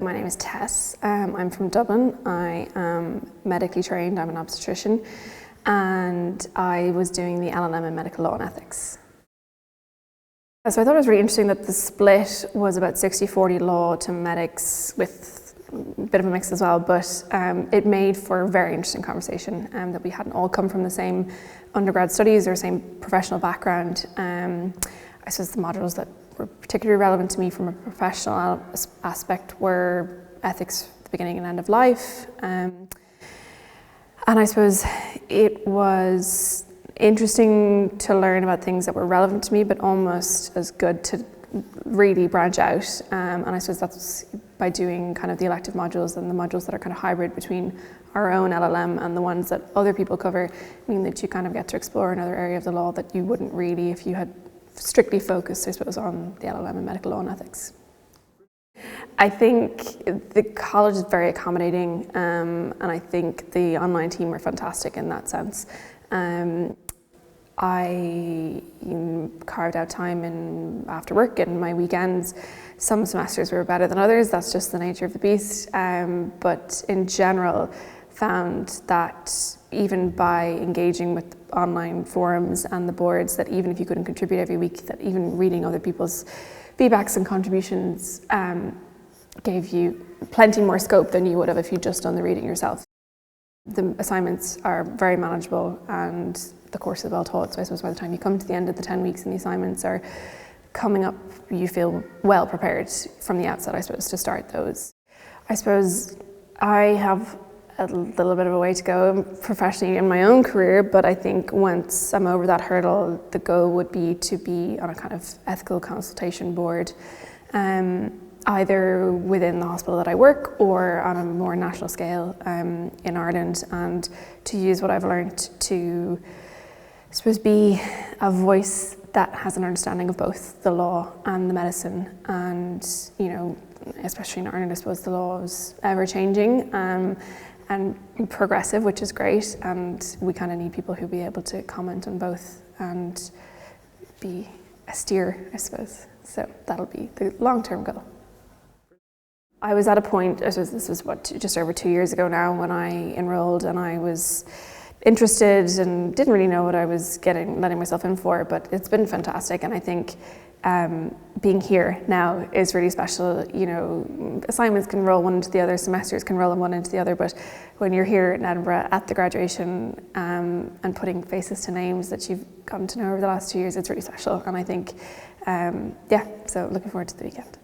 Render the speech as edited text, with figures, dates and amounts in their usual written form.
My name is Tess. I'm from Dublin. I am medically trained. I'm an obstetrician, and I was doing the LL.M in medical law and ethics. So I thought it was really interesting that the split was about 60-40 law to medics, with a bit of a mix as well, but it made for a very interesting conversation, that we hadn't all come from the same undergrad studies or same professional background. I suppose the modules that were particularly relevant to me from a professional aspect were ethics at the beginning and end of life. And I suppose it was interesting to learn about things that were relevant to me, but almost as good to really branch out. And I suppose that's by doing kind of the elective modules and the modules that are kind of hybrid between our own LLM and the ones that other people cover, mean that you kind of get to explore another area of the law that you wouldn't really if you had strictly focused, I suppose, on the LLM in medical law and ethics. I think the college is very accommodating, and I think the online team were fantastic in that sense. I carved out time after work and my weekends. Some semesters were better than others, that's just the nature of the beast, but in general found that even by engaging with online forums and the boards, that even if you couldn't contribute every week, that even reading other people's feedbacks and contributions gave you plenty more scope than you would have if you'd just done the reading yourself. The assignments are very manageable and the course is well taught, so I suppose by the time you come to the end of the 10 weeks and the assignments are coming up, you feel well prepared from the outset, I suppose, to start those. I suppose I have a little bit of a way to go professionally in my own career, but I think once I'm over that hurdle, the goal would be to be on a kind of ethical consultation board, either within the hospital that I work or on a more national scale in Ireland, and to use what I've learned to, I suppose, be a voice that has an understanding of both the law and the medicine. And, you know, especially in Ireland, I suppose the law is ever changing and progressive, which is great, and we kind of need people who be able to comment on both and be a steer, I suppose. So that'll be the long-term goal. I was at a point, I suppose this was just over 2 years ago now, when I enrolled, and I was interested and didn't really know what I was letting myself in for, but it's been fantastic. And I think being here now is really special. You know, assignments can roll one into the other, semesters can roll one into the other, but when you're here in Edinburgh at the graduation and putting faces to names that you've gotten to know over the last 2 years, it's really special. And I think, yeah, so looking forward to the weekend.